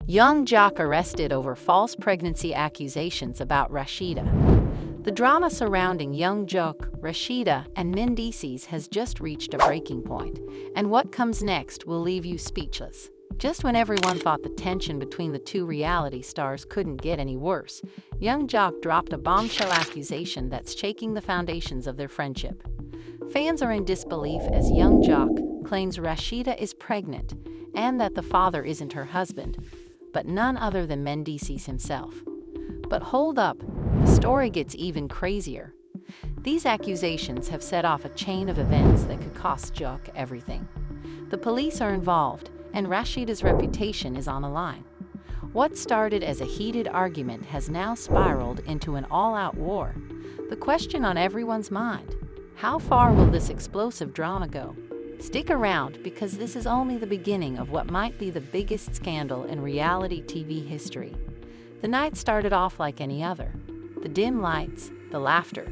Young jock arrested over false pregnancy accusations about Rasheeda. The drama surrounding young jock Rasheeda and Mendeecees has just reached a breaking point, and what comes next will leave you speechless. Just when everyone thought the tension between the two reality stars couldn't get any worse, young jock dropped a bombshell accusation that's shaking the foundations of their friendship. Fans are in disbelief as young jock claims Rasheeda is pregnant and that the father isn't her husband, but none other than Mendeecees himself. But hold up, the story gets even crazier. These accusations have set off a chain of events that could cost Jock everything. The police are involved, and Rasheeda's reputation is on the line. What started as a heated argument has now spiraled into an all-out war. The question on everyone's mind: how far will this explosive drama go? Stick around, because this is only the beginning of what might be the biggest scandal in reality TV history. The night started off like any other. The dim lights, the laughter,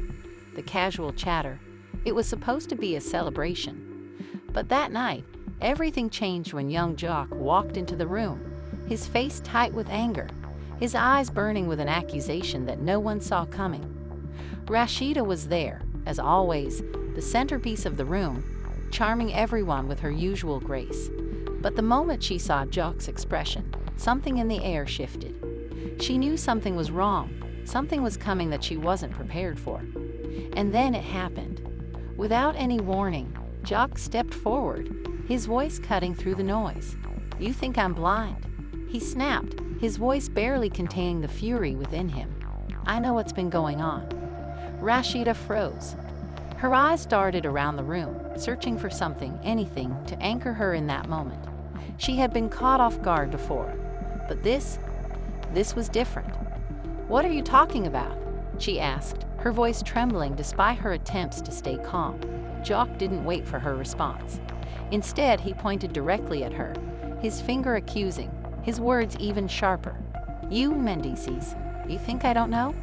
the casual chatter. It was supposed to be a celebration. But that night, everything changed when young Jock walked into the room, his face tight with anger, his eyes burning with an accusation that no one saw coming. Rasheeda was there, as always, the centerpiece of the room, charming everyone with her usual grace. But the moment she saw Jock's expression, something in the air shifted. She knew something was wrong, something was coming that she wasn't prepared for. And then it happened. Without any warning, Jock stepped forward, his voice cutting through the noise. "You think I'm blind?" he snapped, his voice barely containing the fury within him. "I know what's been going on." Rasheeda froze. Her eyes darted around the room, searching for something, anything, to anchor her in that moment. She had been caught off guard before, but this was different. "What are you talking about?" she asked, her voice trembling despite her attempts to stay calm. Jock didn't wait for her response. Instead, he pointed directly at her, his finger accusing, his words even sharper. "You, Mendeecees, you think I don't know?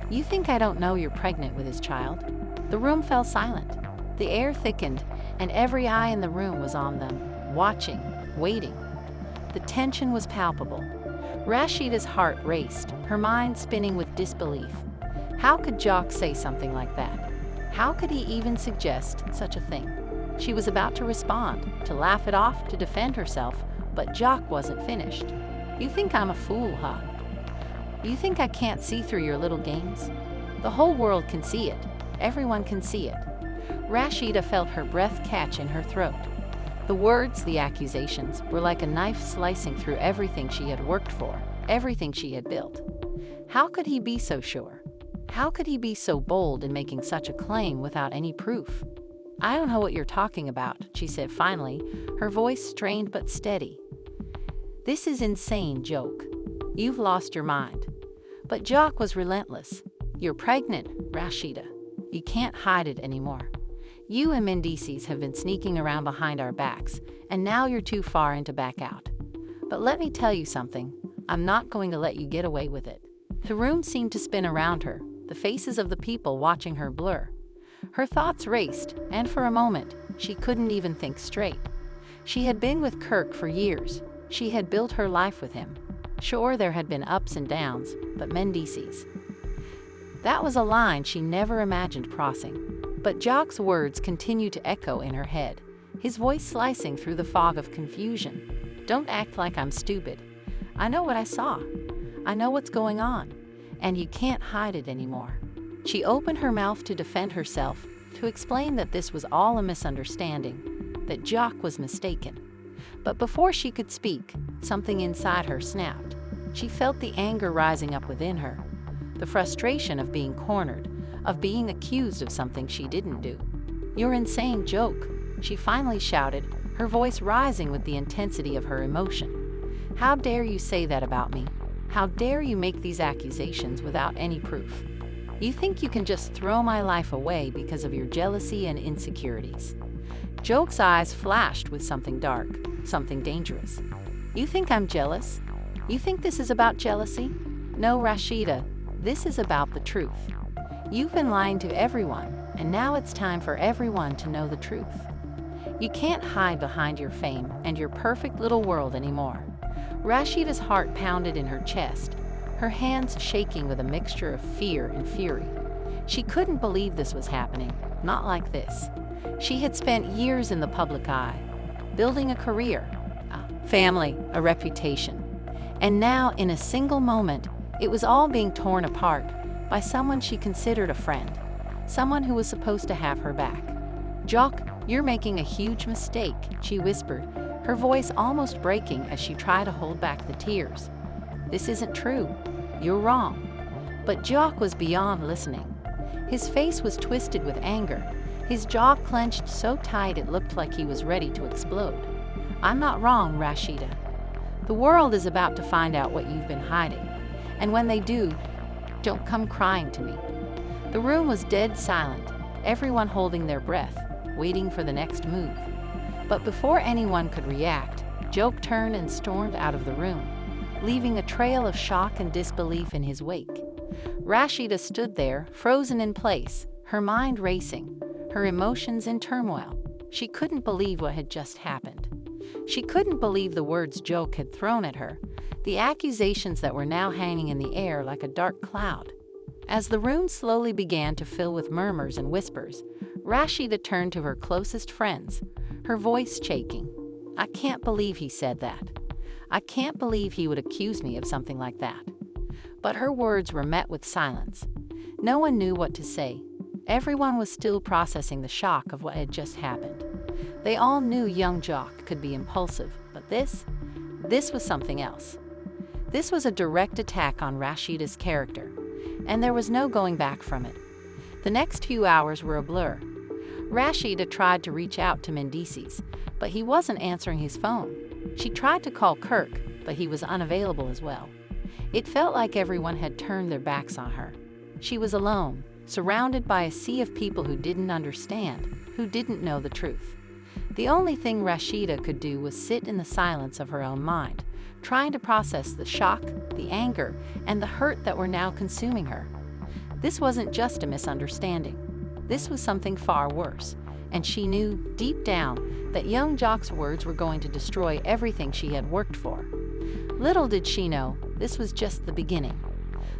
You think I don't know you're pregnant with his child?" The room fell silent. The air thickened, and every eye in the room was on them, watching, waiting. The tension was palpable. Rasheeda's heart raced, her mind spinning with disbelief. How could Jock say something like that? How could he even suggest such a thing? She was about to respond, to laugh it off, to defend herself, but Jock wasn't finished. "You think I'm a fool, huh? You think I can't see through your little games? The whole world can see it. Everyone can see it." Rasheeda felt her breath catch in her throat. The words, the accusations, were like a knife slicing through everything she had worked for, everything she had built. How could he be so sure? How could he be so bold in making such a claim without any proof? "I don't know what you're talking about," she said finally, her voice strained but steady. "This is insane, Jock. You've lost your mind." But Jock was relentless. "You're pregnant, Rasheeda. You can't hide it anymore. You and Mendeecees have been sneaking around behind our backs, and now you're too far in to back out. But let me tell you something, I'm not going to let you get away with it." The room seemed to spin around her, the faces of the people watching her blur. Her thoughts raced, and for a moment, she couldn't even think straight. She had been with Kirk for years. She had built her life with him. Sure, there had been ups and downs, but Mendeecees. That was a line she never imagined crossing. But Jock's words continued to echo in her head, his voice slicing through the fog of confusion. "Don't act like I'm stupid. I know what I saw. I know what's going on. And you can't hide it anymore." She opened her mouth to defend herself, to explain that this was all a misunderstanding, that Jock was mistaken. But before she could speak, something inside her snapped. She felt the anger rising up within her, the frustration of being cornered, of being accused of something she didn't do. "You're insane, Jock," she finally shouted, her voice rising with the intensity of her emotion. "How dare you say that about me? How dare you make these accusations without any proof? You think you can just throw my life away because of your jealousy and insecurities?" Jock's eyes flashed with something dark, something dangerous. "You think I'm jealous? You think this is about jealousy? No, Rasheeda, this is about the truth. You've been lying to everyone, and now it's time for everyone to know the truth. You can't hide behind your fame and your perfect little world anymore. Rasheeda's heart pounded in her chest, her hands shaking with a mixture of fear and fury. She couldn't believe this was happening, not like this. She had spent years in the public eye, building a career, a family, a reputation. And now, in a single moment, it was all being torn apart by someone she considered a friend, someone who was supposed to have her back. "Jock, you're making a huge mistake," she whispered, her voice almost breaking as she tried to hold back the tears. "This isn't true. You're wrong." But Jock was beyond listening. His face was twisted with anger, his jaw clenched so tight it looked like he was ready to explode. "I'm not wrong, Rasheeda. The world is about to find out what you've been hiding. And when they do, don't come crying to me." The room was dead silent, everyone holding their breath, waiting for the next move. But before anyone could react, Jock turned and stormed out of the room, leaving a trail of shock and disbelief in his wake. Rasheeda stood there, frozen in place, her mind racing, her emotions in turmoil. She couldn't believe what had just happened. She couldn't believe the words Jock had thrown at her, the accusations that were now hanging in the air like a dark cloud. As the room slowly began to fill with murmurs and whispers, Rasheeda turned to her closest friends, her voice shaking. "I can't believe he said that. I can't believe he would accuse me of something like that." But her words were met with silence. No one knew what to say. Everyone was still processing the shock of what had just happened. They all knew young Jock could be impulsive, but this was something else. This was a direct attack on Rasheeda's character, and there was no going back from it. The next few hours were a blur. Rasheeda tried to reach out to Mendeecees, but he wasn't answering his phone. She tried to call Kirk, but he was unavailable as well. It felt like everyone had turned their backs on her. She was alone, surrounded by a sea of people who didn't understand, who didn't know the truth. The only thing Rasheeda could do was sit in the silence of her own mind, trying to process the shock, the anger, and the hurt that were now consuming her. This wasn't just a misunderstanding. This was something far worse, and she knew, deep down, that young Jock's words were going to destroy everything she had worked for. Little did she know, this was just the beginning.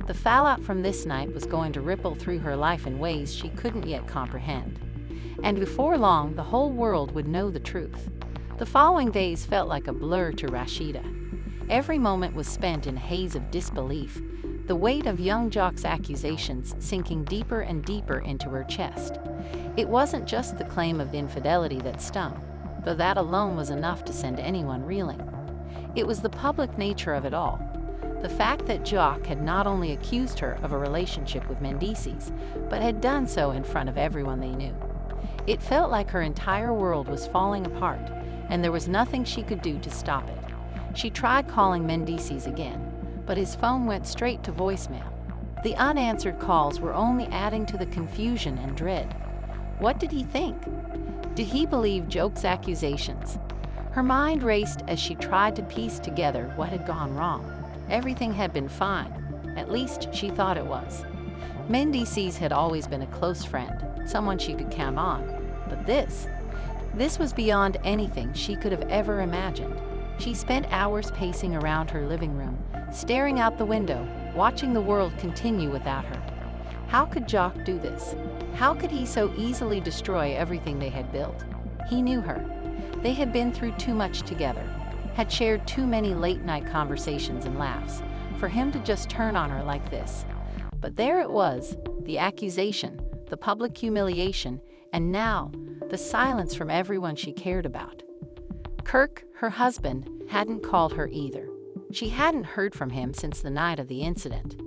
The fallout from this night was going to ripple through her life in ways she couldn't yet comprehend. And before long, the whole world would know the truth. The following days felt like a blur to Rasheeda. Every moment was spent in a haze of disbelief, the weight of young Jock's accusations sinking deeper and deeper into her chest. It wasn't just the claim of infidelity that stung, though that alone was enough to send anyone reeling. It was the public nature of it all. The fact that Jock had not only accused her of a relationship with Mendeecees, but had done so in front of everyone they knew. It felt like her entire world was falling apart, and there was nothing she could do to stop it. She tried calling Mendeecees again, but his phone went straight to voicemail. The unanswered calls were only adding to the confusion and dread. What did he think? Did he believe Jock's accusations? Her mind raced as she tried to piece together what had gone wrong. Everything had been fine. At least she thought it was. Mendeecees had always been a close friend, someone she could count on. But this was beyond anything she could have ever imagined. She spent hours pacing around her living room, staring out the window, watching the world continue without her. How could Jock do this? How could he so easily destroy everything they had built? He knew her. They had been through too much together, had shared too many late-night conversations and laughs, for him to just turn on her like this. But there it was, the accusation, the public humiliation, and now, the silence from everyone she cared about. Kirk, her husband, hadn't called her either. She hadn't heard from him since the night of the incident.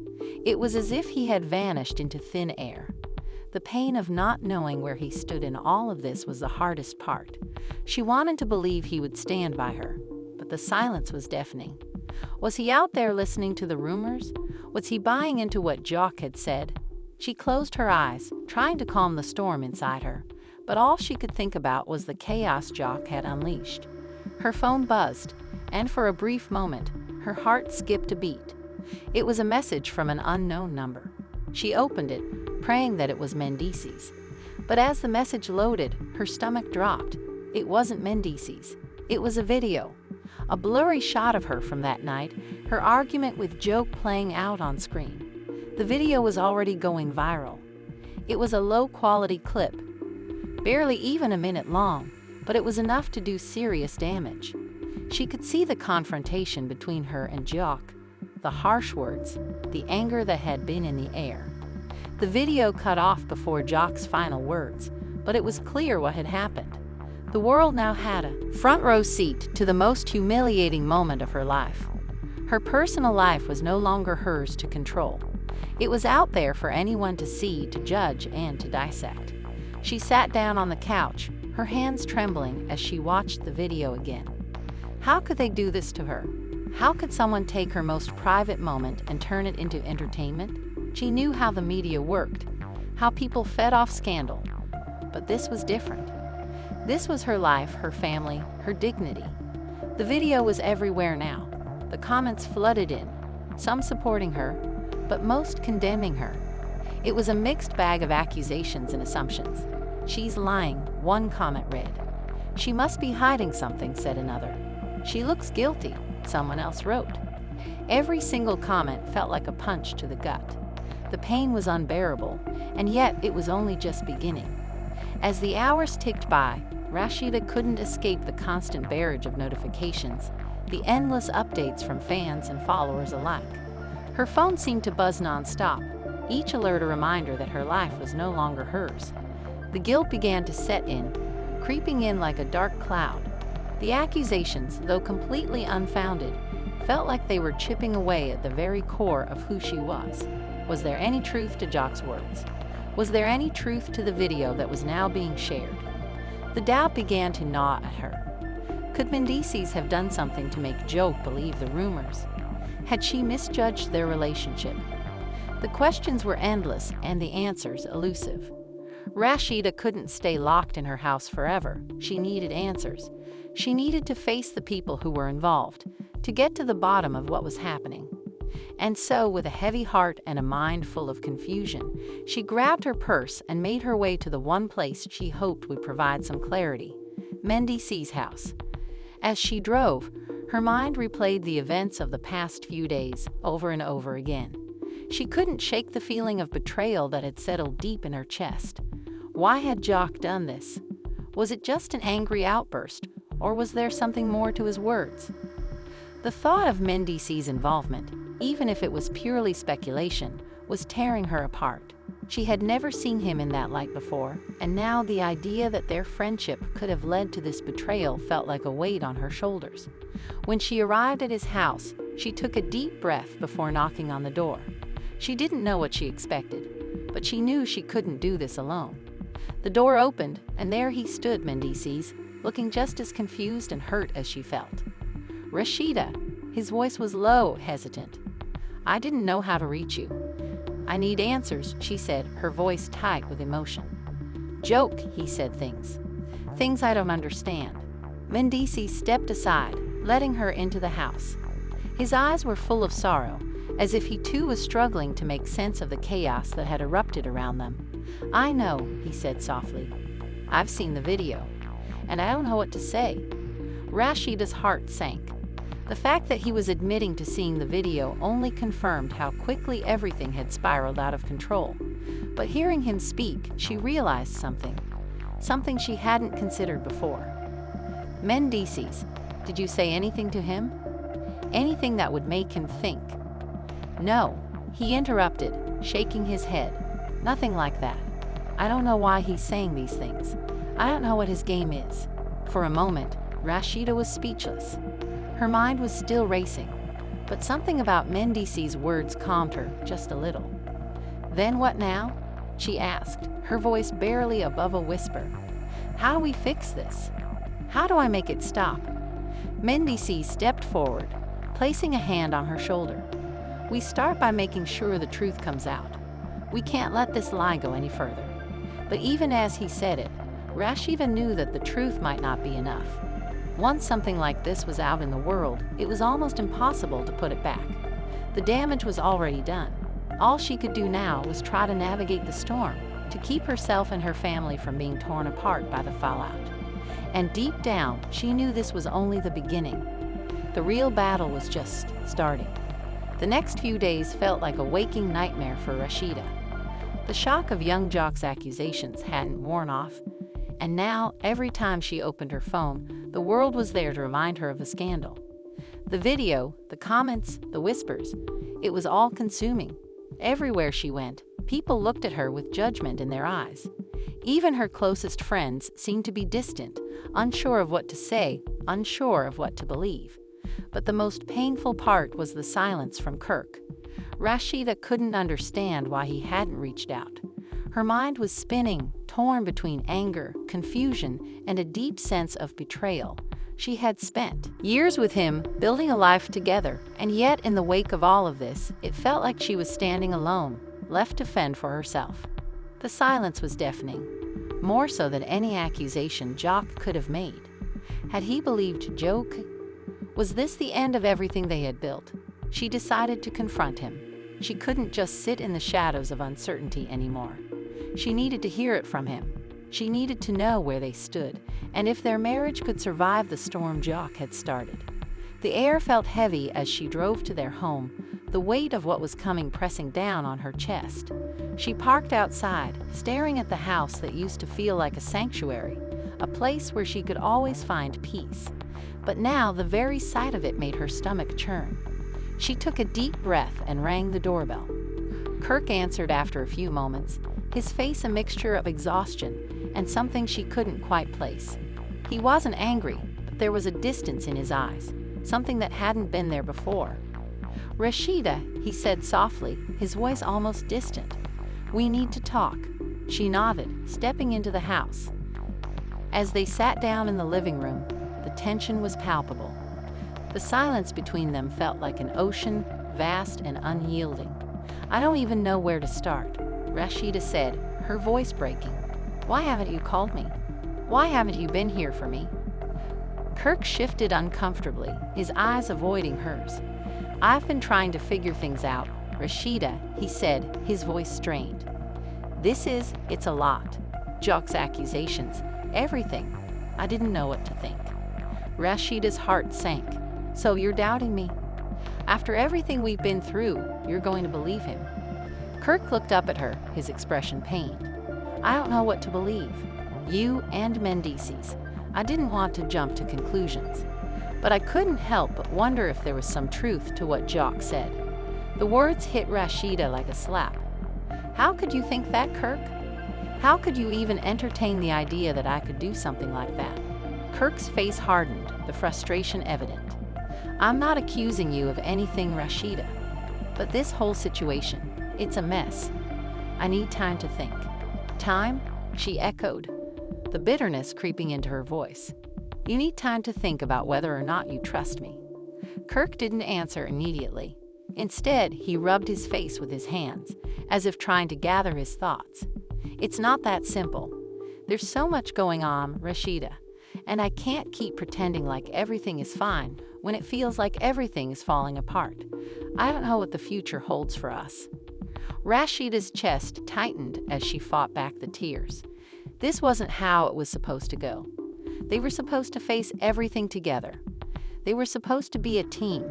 It was as if he had vanished into thin air. The pain of not knowing where he stood in all of this was the hardest part. She wanted to believe he would stand by her, but the silence was deafening. Was he out there listening to the rumors? Was he buying into what Jock had said? She closed her eyes, trying to calm the storm inside her, but all she could think about was the chaos Jock had unleashed. Her phone buzzed, and for a brief moment, her heart skipped a beat. It was a message from an unknown number. She opened it, praying that it was Mendeecees. But as the message loaded, her stomach dropped. It wasn't Mendeecees. It was a video. A blurry shot of her from that night, her argument with Joke playing out on screen. The video was already going viral. It was a low-quality clip, barely even a minute long, but it was enough to do serious damage. She could see the confrontation between her and Jock, the harsh words, the anger that had been in the air. The video cut off before Jock's final words, but it was clear what had happened. The world now had a front-row seat to the most humiliating moment of her life. Her personal life was no longer hers to control. It was out there for anyone to see, to judge, and to dissect. She sat down on the couch, her hands trembling as she watched the video again. How could they do this to her? How could someone take her most private moment and turn it into entertainment? She knew how the media worked, how people fed off scandal. But this was different. This was her life, her family, her dignity. The video was everywhere now. The comments flooded in, some supporting her, but most condemning her. It was a mixed bag of accusations and assumptions. "She's lying," one comment read. "She must be hiding something," said another. "She looks guilty," someone else wrote. Every single comment felt like a punch to the gut. The pain was unbearable, and yet it was only just beginning. As the hours ticked by, Rasheeda couldn't escape the constant barrage of notifications, the endless updates from fans and followers alike. Her phone seemed to buzz nonstop, each alert a reminder that her life was no longer hers. The guilt began to set in, creeping in like a dark cloud. The accusations, though completely unfounded, felt like they were chipping away at the very core of who she was. Was there any truth to Jock's words? Was there any truth to the video that was now being shared? The doubt began to gnaw at her. Could Mendeecees have done something to make Joke believe the rumors? Had she misjudged their relationship? The questions were endless and the answers elusive. Rasheeda couldn't stay locked in her house forever. She needed answers. She needed to face the people who were involved, to get to the bottom of what was happening. And so, with a heavy heart and a mind full of confusion, she grabbed her purse and made her way to the one place she hoped would provide some clarity: Mendeecees' house. As she drove, her mind replayed the events of the past few days over and over again. She couldn't shake the feeling of betrayal that had settled deep in her chest. Why had Jock done this? Was it just an angry outburst, or was there something more to his words? The thought of Mendeecees' involvement, even if it was purely speculation, was tearing her apart. She had never seen him in that light before, and now the idea that their friendship could have led to this betrayal felt like a weight on her shoulders. When she arrived at his house, she took a deep breath before knocking on the door. She didn't know what she expected, but she knew she couldn't do this alone. The door opened, and there he stood, Mendeecees, looking just as confused and hurt as she felt. "Rasheeda," his voice was low, hesitant. "I didn't know how to reach you." "I need answers," she said, her voice tight with emotion. "Joke," he said, things I don't understand." Mendeecees stepped aside, letting her into the house. His eyes were full of sorrow, as if he too was struggling to make sense of the chaos that had erupted around them. "I know," he said softly. "I've seen the video, and I don't know what to say." Rasheeda's heart sank. The fact that he was admitting to seeing the video only confirmed how quickly everything had spiraled out of control. But hearing him speak, she realized something she hadn't considered before. "Mendeecees, did you say anything to him? Anything that would make him think?" "No," he interrupted, shaking his head. "Nothing like that. I don't know why he's saying these things. I don't know what his game is." For a moment, Rasheeda was speechless. Her mind was still racing, but something about Mendeecees' words calmed her just a little. "Then what now?" she asked, her voice barely above a whisper. "How do we fix this? How do I make it stop?" Mendeecees stepped forward, placing a hand on her shoulder. "We start by making sure the truth comes out. We can't let this lie go any further." But even as he said it, Rasheeda knew that the truth might not be enough. Once something like this was out in the world, it was almost impossible to put it back. The damage was already done. All she could do now was try to navigate the storm, to keep herself and her family from being torn apart by the fallout. And deep down, she knew this was only the beginning. The real battle was just starting. The next few days felt like a waking nightmare for Rasheeda. The shock of young Jock's accusations hadn't worn off, and now, every time she opened her phone, the world was there to remind her of the scandal. The video, the comments, the whispers, it was all consuming. Everywhere she went, people looked at her with judgment in their eyes. Even her closest friends seemed to be distant, unsure of what to say, unsure of what to believe. But the most painful part was the silence from Kirk. Rasheeda couldn't understand why he hadn't reached out. Her mind was spinning, torn between anger, confusion, and a deep sense of betrayal. She had spent years with him, building a life together, and yet in the wake of all of this, it felt like she was standing alone, left to fend for herself. The silence was deafening, more so than any accusation Jock could have made. Had he believed Jock? Was this the end of everything they had built? She decided to confront him. She couldn't just sit in the shadows of uncertainty anymore. She needed to hear it from him. She needed to know where they stood, and if their marriage could survive the storm Jock had started. The air felt heavy as she drove to their home, the weight of what was coming pressing down on her chest. She parked outside, staring at the house that used to feel like a sanctuary, a place where she could always find peace. But now the very sight of it made her stomach churn. She took a deep breath and rang the doorbell. Kirk answered after a few moments, his face a mixture of exhaustion and something she couldn't quite place. He wasn't angry, but there was a distance in his eyes, something that hadn't been there before. "Rasheeda," he said softly, his voice almost distant. "We need to talk." She nodded, stepping into the house. As they sat down in the living room, the tension was palpable. The silence between them felt like an ocean, vast and unyielding. "I don't even know where to start," Rasheeda said, her voice breaking. "Why haven't you called me? Why haven't you been here for me?" Kirk shifted uncomfortably, his eyes avoiding hers. "I've been trying to figure things out, Rasheeda," he said, his voice strained. It's a lot. Jock's accusations, everything. I didn't know what to think." Rasheeda's heart sank. "So you're doubting me? After everything we've been through, you're going to believe him?" Kirk looked up at her, his expression pained. "I don't know what to believe. You and Mendeecees." I didn't want to jump to conclusions, but I couldn't help but wonder if there was some truth to what Jock said. The words hit Rasheeda like a slap. "How could you think that, Kirk? How could you even entertain the idea that I could do something like that?" Kirk's face hardened, the frustration evident. "I'm not accusing you of anything, Rasheeda, but this whole situation, it's a mess. I need time to think." "Time?" she echoed, the bitterness creeping into her voice. "You need time to think about whether or not you trust me." Kirk didn't answer immediately. Instead, he rubbed his face with his hands, as if trying to gather his thoughts. "It's not that simple. There's so much going on, Rasheeda, and I can't keep pretending like everything is fine when it feels like everything is falling apart. I don't know what the future holds for us." Rasheeda's chest tightened as she fought back the tears. This wasn't how it was supposed to go. They were supposed to face everything together. They were supposed to be a team,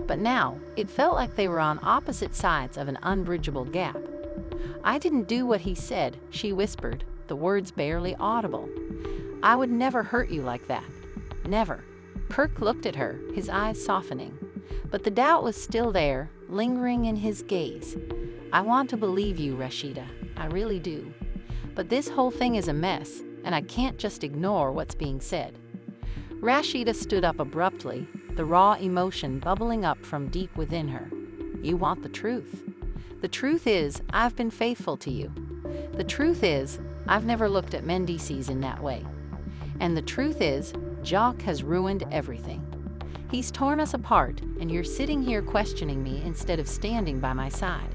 but now it felt like they were on opposite sides of an unbridgeable gap. "I didn't do what he said," she whispered, the words barely audible. "I would never hurt you like that. Never." Kirk looked at her, his eyes softening, but the doubt was still there, lingering in his gaze. "I want to believe you, Rasheeda. I really do. But this whole thing is a mess, and I can't just ignore what's being said." Rasheeda stood up abruptly, the raw emotion bubbling up from deep within her. "You want the truth. The truth is, I've been faithful to you. The truth is, I've never looked at Mendeecees in that way. And the truth is, Jock has ruined everything. He's torn us apart, and you're sitting here questioning me instead of standing by my side."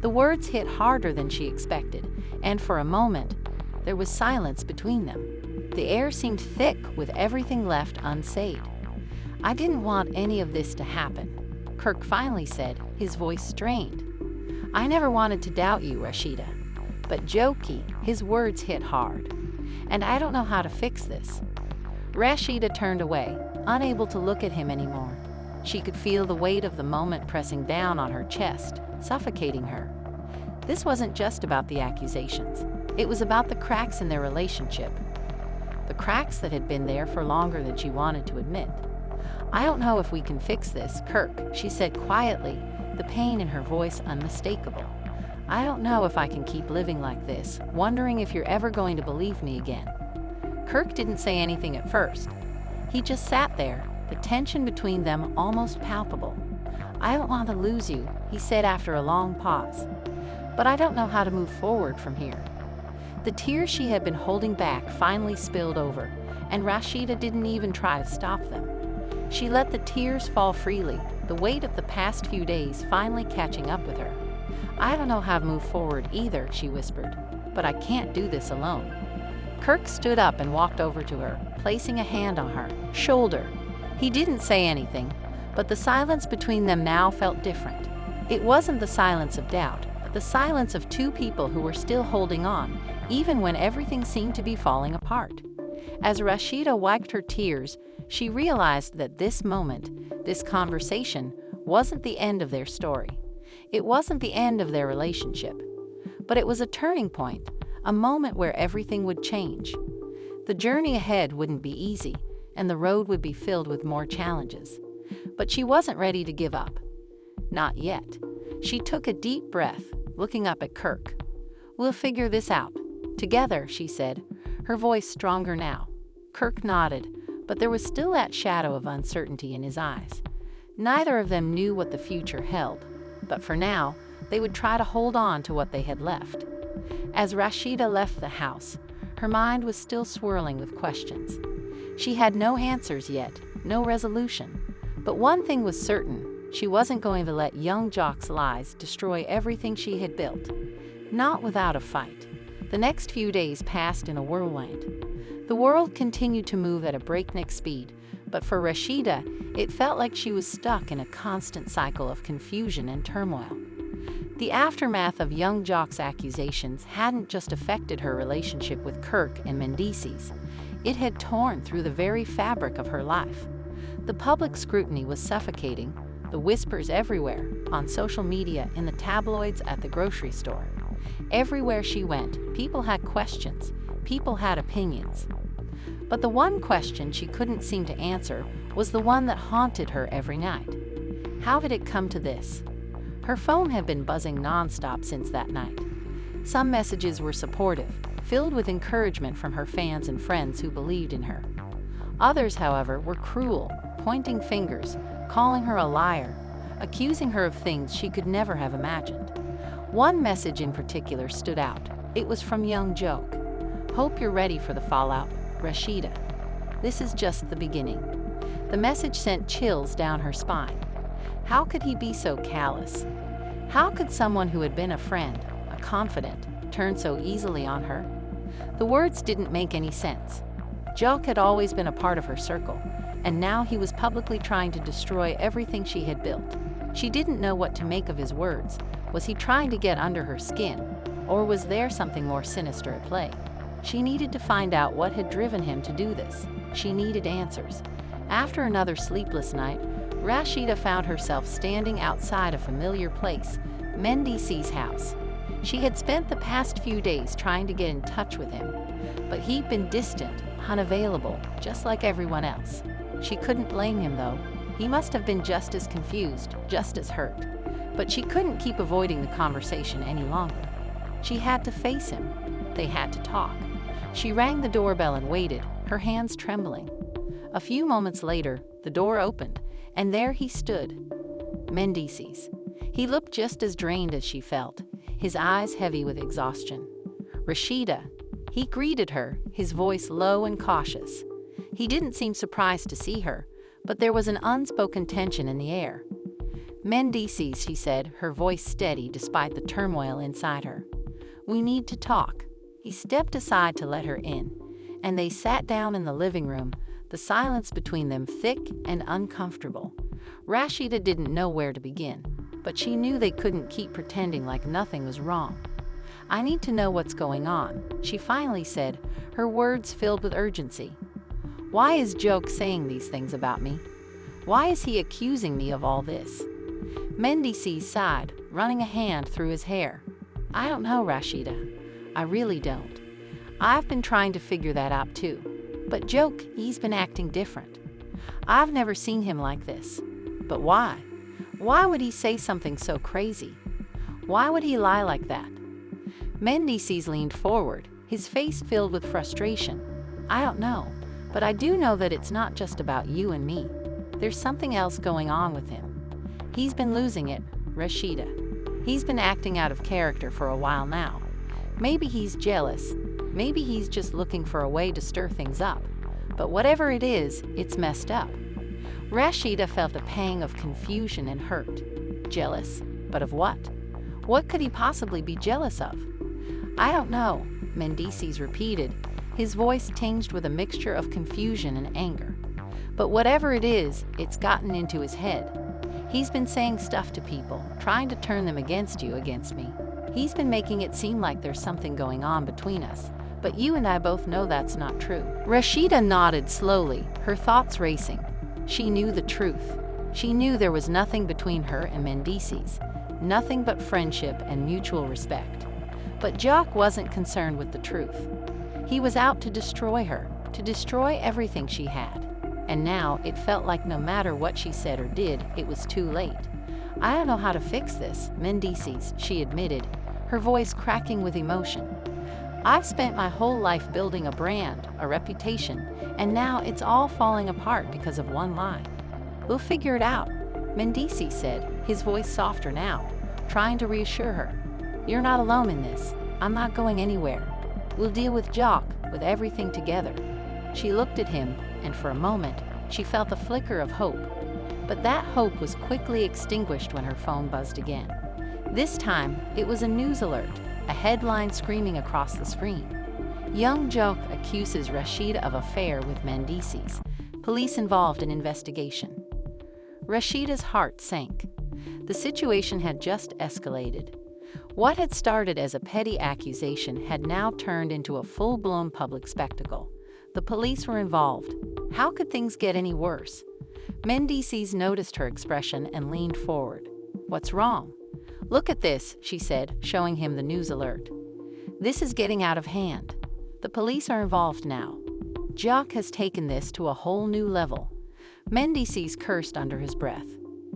The words hit harder than she expected, and for a moment, there was silence between them. The air seemed thick with everything left unsaid. "I didn't want any of this to happen," Kirk finally said, his voice strained. "I never wanted to doubt you, Rasheeda. But Jokey," his words hit hard, "and I don't know how to fix this." Rasheeda turned away, unable to look at him anymore. She could feel the weight of the moment pressing down on her chest, suffocating her. This wasn't just about the accusations. It was about the cracks in their relationship. The cracks that had been there for longer than she wanted to admit. "I don't know if we can fix this, Kirk," she said quietly, the pain in her voice unmistakable. "I don't know if I can keep living like this, wondering if you're ever going to believe me again." Kirk didn't say anything at first. He just sat there, the tension between them almost palpable. "I don't want to lose you," he said after a long pause. "But I don't know how to move forward from here." The tears she had been holding back finally spilled over, and Rasheeda didn't even try to stop them. She let the tears fall freely, the weight of the past few days finally catching up with her. "I don't know how to move forward either," she whispered, "but I can't do this alone." Kirk stood up and walked over to her, placing a hand on her shoulder. He didn't say anything, but the silence between them now felt different. It wasn't the silence of doubt, but the silence of two people who were still holding on, even when everything seemed to be falling apart. As Rasheeda wiped her tears, she realized that this moment, this conversation, wasn't the end of their story. It wasn't the end of their relationship. But it was a turning point, a moment where everything would change. The journey ahead wouldn't be easy, and the road would be filled with more challenges. But she wasn't ready to give up. Not yet. She took a deep breath, looking up at Kirk. "We'll figure this out. Together," she said, her voice stronger now. Kirk nodded, but there was still that shadow of uncertainty in his eyes. Neither of them knew what the future held, but for now, they would try to hold on to what they had left. As Rasheeda left the house, her mind was still swirling with questions. She had no answers yet, no resolution. But one thing was certain, she wasn't going to let young Jock's lies destroy everything she had built. Not without a fight. The next few days passed in a whirlwind. The world continued to move at a breakneck speed, but for Rasheeda, it felt like she was stuck in a constant cycle of confusion and turmoil. The aftermath of young Jock's accusations hadn't just affected her relationship with Kirk and Mendeecees. It had torn through the very fabric of her life. The public scrutiny was suffocating, the whispers everywhere, on social media, in the tabloids, at the grocery store. Everywhere she went, people had questions, people had opinions. But the one question she couldn't seem to answer was the one that haunted her every night. How had it come to this? Her phone had been buzzing nonstop since that night. Some messages were supportive, filled with encouragement from her fans and friends who believed in her. Others, however, were cruel, pointing fingers, calling her a liar, accusing her of things she could never have imagined. One message in particular stood out. It was from young Jock. "Hope you're ready for the fallout, Rasheeda. This is just the beginning." The message sent chills down her spine. How could he be so callous? How could someone who had been a friend, a confidant, turn so easily on her? The words didn't make any sense. Jock had always been a part of her circle, and now he was publicly trying to destroy everything she had built. She didn't know what to make of his words. Was he trying to get under her skin, or was there something more sinister at play? She needed to find out what had driven him to do this. She needed answers. After another sleepless night, Rasheeda found herself standing outside a familiar place, Mendeecees' house. She had spent the past few days trying to get in touch with him, but he'd been distant, unavailable, just like everyone else. She couldn't blame him, though. He must have been just as confused, just as hurt. But she couldn't keep avoiding the conversation any longer. She had to face him. They had to talk. She rang the doorbell and waited, her hands trembling. A few moments later, the door opened, and there he stood, Mendeecees. He looked just as drained as she felt, his eyes heavy with exhaustion. "Rasheeda," he greeted her, his voice low and cautious. He didn't seem surprised to see her, but there was an unspoken tension in the air. "Mendeecees," she said, her voice steady despite the turmoil inside her. "We need to talk." He stepped aside to let her in, and they sat down in the living room, the silence between them thick and uncomfortable. Rasheeda didn't know where to begin, but she knew they couldn't keep pretending like nothing was wrong. "I need to know what's going on," she finally said, her words filled with urgency. "Why is Jock saying these things about me?" Why is he accusing me of all this? Mendeecees sighed, running a hand through his hair. I don't know, Rasheeda. I really don't. I've been trying to figure that out too. But Joke, he's been acting different. I've never seen him like this. But why? Why would he say something so crazy? Why would he lie like that? Mendeecees leaned forward, his face filled with frustration. I don't know, but I do know that it's not just about you and me. There's something else going on with him. He's been losing it, Rasheeda. He's been acting out of character for a while now. Maybe he's jealous. Maybe he's just looking for a way to stir things up. But whatever it is, it's messed up. Rasheeda felt a pang of confusion and hurt. Jealous? But of what? What could he possibly be jealous of? I don't know, Mendeecees repeated, his voice tinged with a mixture of confusion and anger. But whatever it is, it's gotten into his head. He's been saying stuff to people, trying to turn them against you, against me. He's been making it seem like there's something going on between us. But you and I both know that's not true. Rasheeda nodded slowly, her thoughts racing. She knew the truth. She knew there was nothing between her and Mendeecees, nothing but friendship and mutual respect. But Jock wasn't concerned with the truth. He was out to destroy her, to destroy everything she had. And now it felt like no matter what she said or did, it was too late. I don't know how to fix this, Mendeecees, she admitted, her voice cracking with emotion. I've spent my whole life building a brand, a reputation, and now it's all falling apart because of one lie. We'll figure it out, Mendeecees said, his voice softer now, trying to reassure her. You're not alone in this. I'm not going anywhere. We'll deal with Jock, with everything together. She looked at him, and for a moment, she felt a flicker of hope. But that hope was quickly extinguished when her phone buzzed again. This time, it was a news alert, a headline screaming across the screen. Young Jock accuses Rasheeda of affair with Mendeecees. Police involved in investigation. Rasheeda's heart sank. The situation had just escalated. What had started as a petty accusation had now turned into a full-blown public spectacle. The police were involved. How could things get any worse? Mendeecees noticed her expression and leaned forward. What's wrong? Look at this, she said, showing him the news alert. This is getting out of hand. The police are involved now. Jock has taken this to a whole new level. Mendeecees cursed under his breath.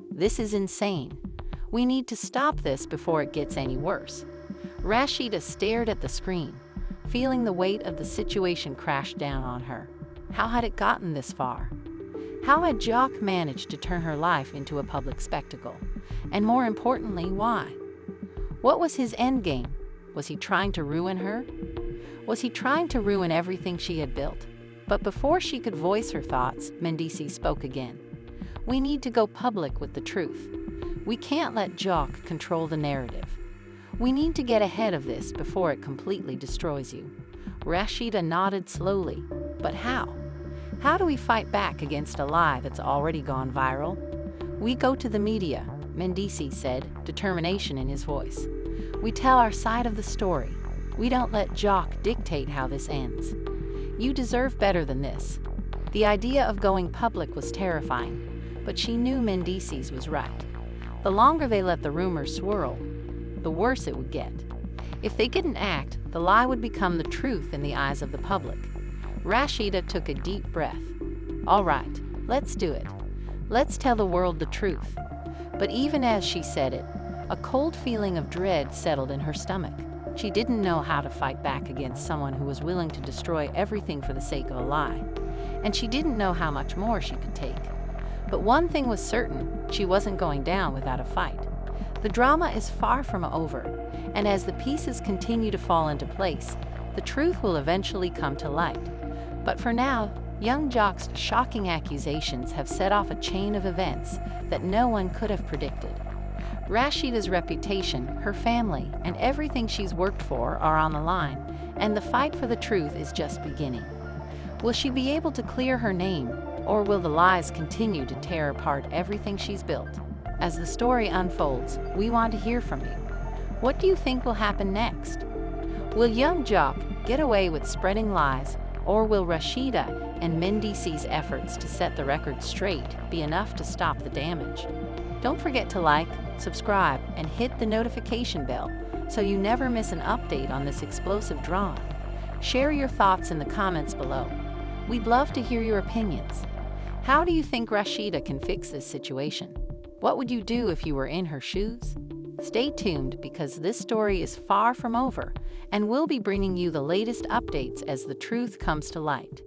This is insane. We need to stop this before it gets any worse. Rasheeda stared at the screen, feeling the weight of the situation crash down on her. How had it gotten this far? How had Jock managed to turn her life into a public spectacle? And more importantly, why? What was his endgame? Was he trying to ruin her? Was he trying to ruin everything she had built? But before she could voice her thoughts, Mendeecees spoke again. We need to go public with the truth. We can't let Jock control the narrative. We need to get ahead of this before it completely destroys you. Rasheeda nodded slowly. But how? How do we fight back against a lie that's already gone viral? We go to the media, Mendeecees said, determination in his voice. We tell our side of the story. We don't let Jock dictate how this ends. You deserve better than this. The idea of going public was terrifying, but she knew Mendeecees was right. The longer they let the rumors swirl, the worse it would get. If they didn't act, the lie would become the truth in the eyes of the public. Rasheeda took a deep breath. All right, let's do it. Let's tell the world the truth. But even as she said it, a cold feeling of dread settled in her stomach. She didn't know how to fight back against someone who was willing to destroy everything for the sake of a lie. And she didn't know how much more she could take. But one thing was certain, she wasn't going down without a fight. The drama is far from over, and as the pieces continue to fall into place, the truth will eventually come to light. But for now, young Jock's shocking accusations have set off a chain of events that no one could have predicted. Rasheeda's reputation, her family, and everything she's worked for are on the line, and the fight for the truth is just beginning. Will she be able to clear her name, or will the lies continue to tear apart everything she's built? As the story unfolds, we want to hear from you. What do you think will happen next? Will young Jock get away with spreading lies, or will Rasheeda and Mendeecees' efforts to set the record straight be enough to stop the damage? Don't forget to like, subscribe, and hit the notification bell so you never miss an update on this explosive drama. Share your thoughts in the comments below. We'd love to hear your opinions. How do you think Rasheeda can fix this situation? What would you do if you were in her shoes? Stay tuned because this story is far from over, and we'll be bringing you the latest updates as the truth comes to light.